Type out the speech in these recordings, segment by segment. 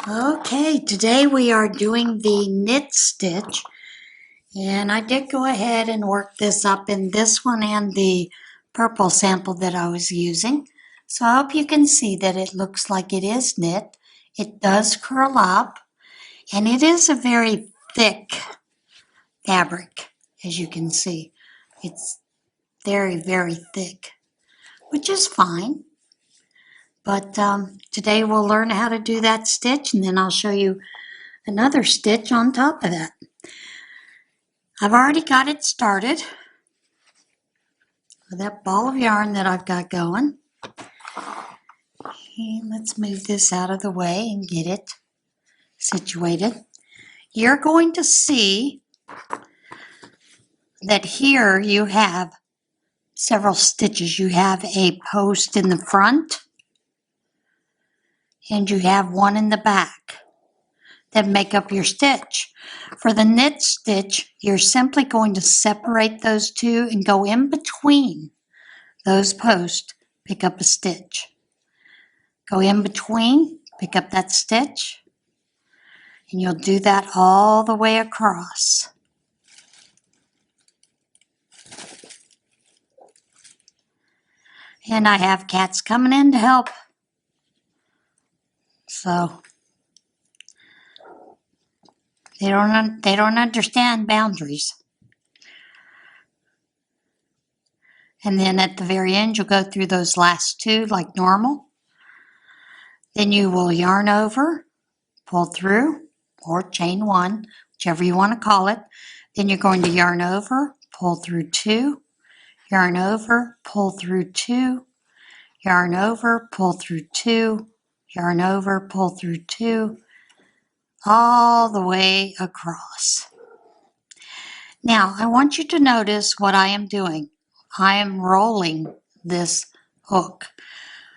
Okay, today we are doing the knit stitch, and I did go ahead and work this up in this one and the purple sample that I was using. So I hope you can see that it looks like it is knit. It does curl up, and it is a very thick fabric, as you can see. It's very, very thick, which is fine. But today we'll learn how to do that stitch, and then I'll show you another stitch on top of that. I've already got it started with that ball of yarn that I've got going. Okay, let's move this out of the way and get it situated. You're going to see that here you have several stitches. You have a post in the front and you have one in the back that make up your stitch. For the knit stitch, you're simply going to separate those two and go in between those posts, pick up a stitch. Go in between, pick up that stitch, and you'll do that all the way across. And I have cats coming in to help. So they don't understand boundaries. And then at the very end, you'll go through those last two like normal. Then you will yarn over, pull through, or chain one, whichever you want to call it. Then you're going to yarn over, pull through two, yarn over, pull through two, yarn over, pull through two, yarn over, pull through two, all the way across. Now, I want you to notice what I am doing. I am rolling this hook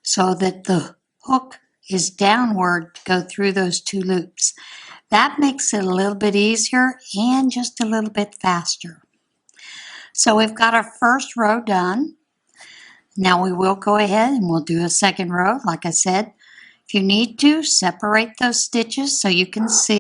so that the hook is downward to go through those two loops. That makes it a little bit easier and just a little bit faster. So we've got our first row done. Now we will go ahead and we'll do a second row. Like I said, if you need to, separate those stitches so you can see.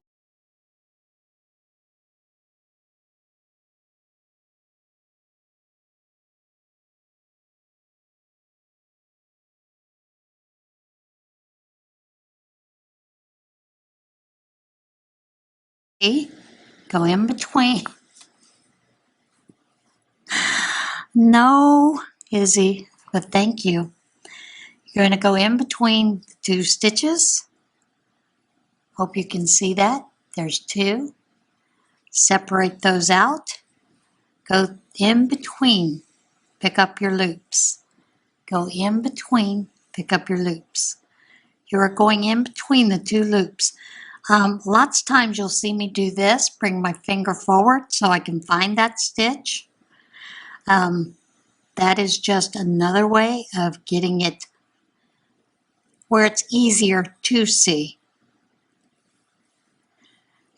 Go in between. No, Izzy, but thank you. You're going to go in between the two stitches. Hope you can see that. There's two. Separate those out. Go in between. Pick up your loops. Go in between. Pick up your loops. You're going in between the two loops. Lots of times you'll see me do this, bring my finger forward so I can find that stitch. That is just another way of getting it where it's easier to see.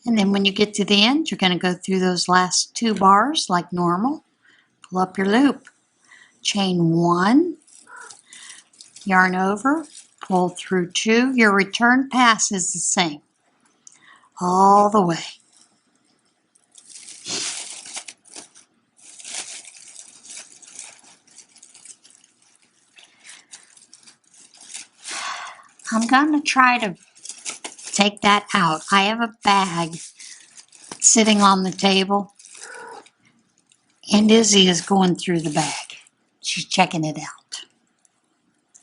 And then when you get to the end, you're going to go through those last two bars like normal. Pull up your loop. Chain one, yarn over, pull through two. Your return pass is the same all the way. I'm going to try to take that out. I have a bag sitting on the table, and Izzy is going through the bag. She's checking it out.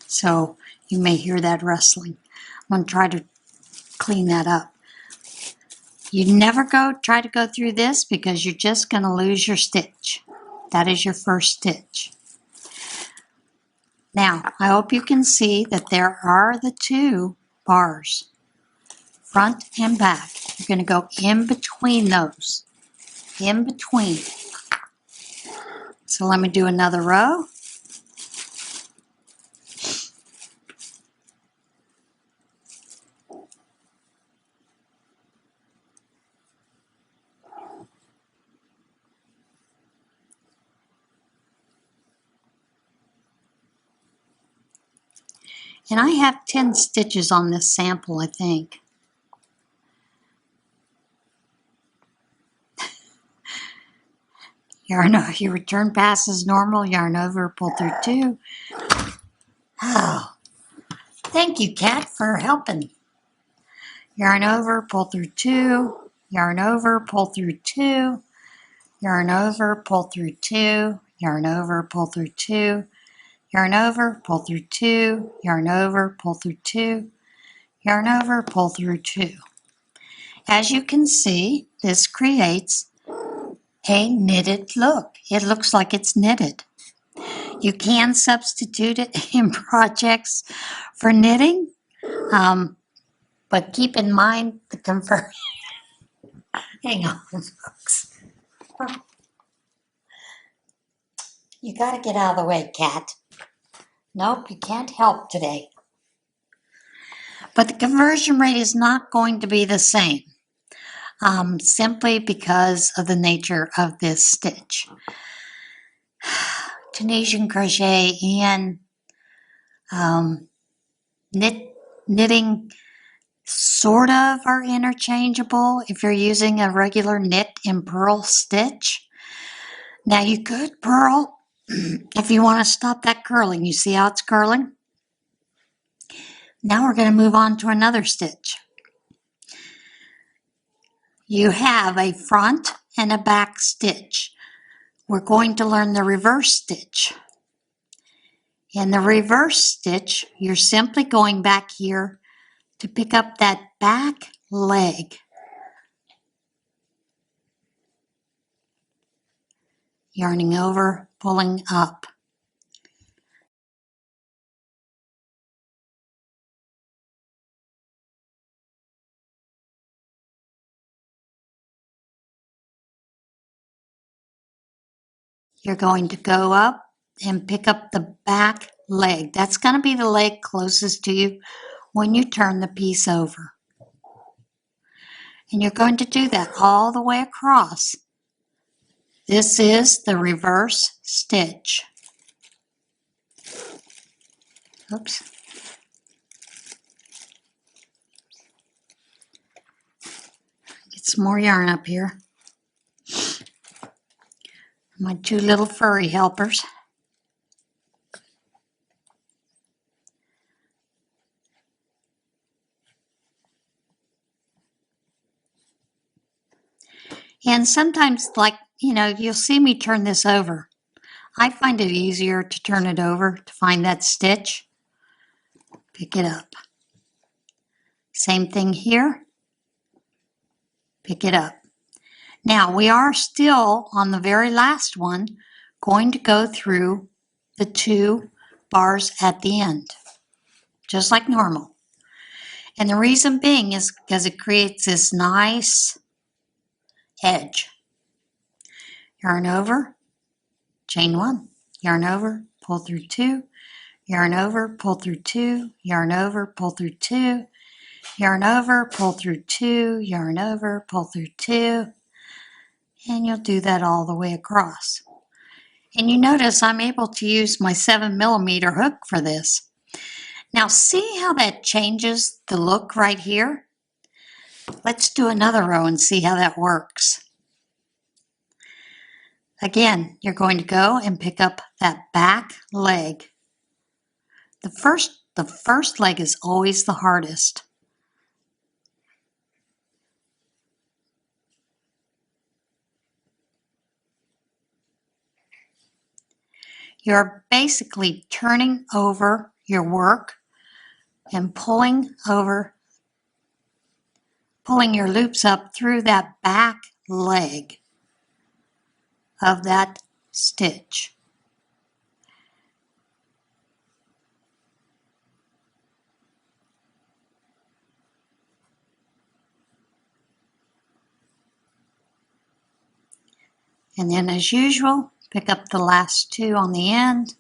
So you may hear that rustling. I'm going to try to clean that up. You never try to go through this because you're just going to lose your stitch. That is your first stitch. Now, I hope you can see that there are the two bars, front and back. You're going to go in between those, in between. So let me do another row. And I have 10 stitches on this sample, I think. yarn over, you return pass as normal, yarn over, pull through 2. Oh, thank you, Kat, for helping. Yarn over, pull through 2, yarn over, pull through 2, yarn over, pull through 2, yarn over, pull through 2, yarn over, pull through 2, yarn over, pull through 2, yarn over, pull through 2. As you can see, this creates a knitted look. It looks like it's knitted. You can substitute it in projects for knitting, but keep in mind the conversion. Hang on, folks. You got to get out of the way, Kat. Nope, you can't help today. But the conversion rate is not going to be the same, simply because of the nature of this stitch. Tunisian crochet and knitting sort of are interchangeable if you're using a regular knit and purl stitch. Now you could purl if you want to stop that curling. You see how it's curling? Now we're going to move on to another stitch. You have a front and a back stitch. We're going to learn the reverse stitch. In the reverse stitch, you're simply going back here to pick up that back leg. Yarning over, pulling up. You're going to go up and pick up the back leg. That's going to be the leg closest to you when you turn the piece over. And you're going to do that all the way across. This is the reverse stitch. Oops. Get some more yarn up here. My 2 little furry helpers. And sometimes, like, you'll see me turn this over. I find it easier to turn it over to find that stitch. Pick it up. Same thing here. Pick it up. Now, we are still on the very last one, going to go through the 2 bars at the end, just like normal. And the reason being is because it creates this nice edge. Yarn over, chain 1, yarn over, pull through 2, yarn over, pull through 2, yarn over, pull through 2, yarn over, pull through 2, yarn over, pull through 2, and you'll do that all the way across. And you notice I'm able to use my 7mm hook for this. Now see how that changes the look right here? Let's do another row and see how that works. Again, you're going to go and pick up that back leg. The first leg is always the hardest. You're basically turning over your work and pulling your loops up through that back leg of that stitch. And then as usual, pick up the last 2 on the end,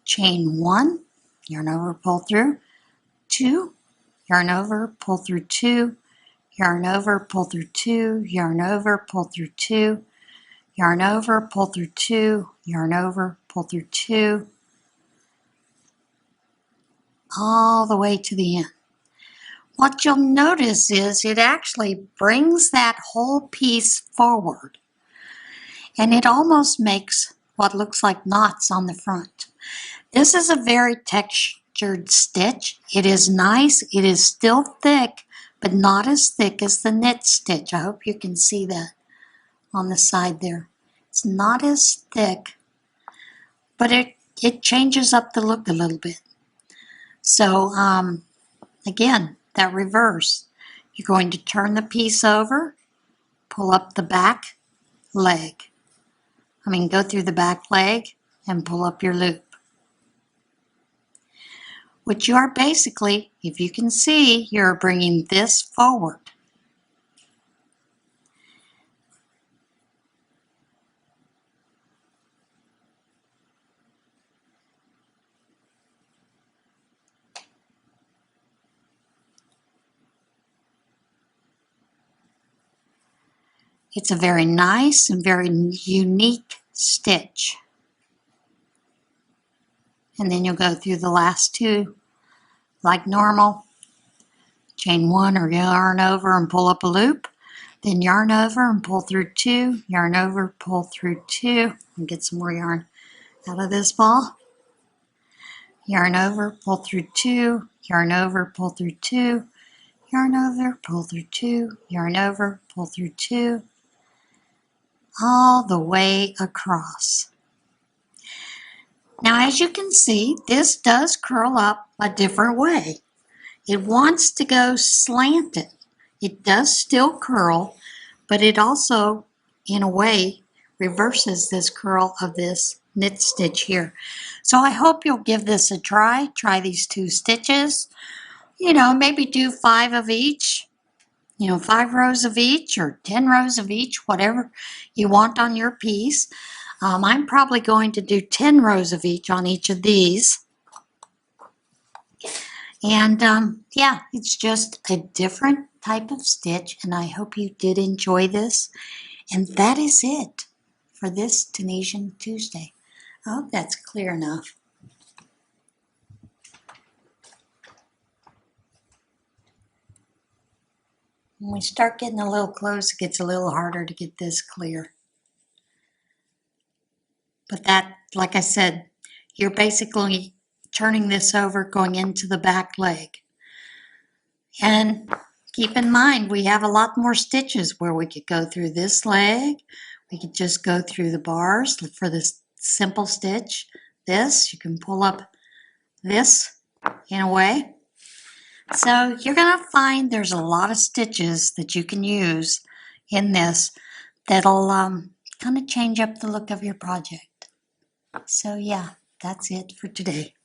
chain 1, yarn over, pull through, 2, yarn over, pull through 2, yarn over, pull through 2, yarn over, pull through 2, yarn over, pull through 2, yarn over, pull through 2, all the way to the end. What you'll notice is it actually brings that whole piece forward. and it almost makes what looks like knots on the front. This is a very textured stitch. It is nice. It is still thick, but not as thick as the knit stitch. I hope you can see that on the side there. It's not as thick, but it changes up the look a little bit. So again, that reverse. You're going to turn the piece over, pull up the back leg. Go through the back leg and pull up your loop. Which you are basically, if you can see, you're bringing this forward. It's a very nice and very unique stitch. And then you'll go through the last two like normal. Chain one or yarn over and pull up a loop. Then yarn over and pull through two. Yarn over, pull through two. And get some more yarn out of this ball. Yarn over, pull through two. Yarn over, pull through two. Yarn over, pull through two. Yarn over, pull through two. All the way across. Now, as you can see, this does curl up a different way. It wants to go slanted. It does still curl, but it also, in a way, reverses this curl of this knit stitch here. So I hope you'll give this a try. Try these two stitches. Maybe do 5 of each. 5 rows of each or 10 rows of each, whatever you want on your piece. I'm probably going to do 10 rows of each on each of these. And yeah, it's just a different type of stitch, and I hope you did enjoy this. And that is it for this Tunisian Tuesday. I hope that's clear enough. When we start getting a little close, it gets a little harder to get this clear. But that, like I said, you're basically turning this over, going into the back leg. And keep in mind, we have a lot more stitches where we could go through this leg. We could just go through the bars for this simple stitch. This, you can pull up this in a way. So you're going to find there's a lot of stitches that you can use in this that'll kind of change up the look of your project. So yeah, that's it for today.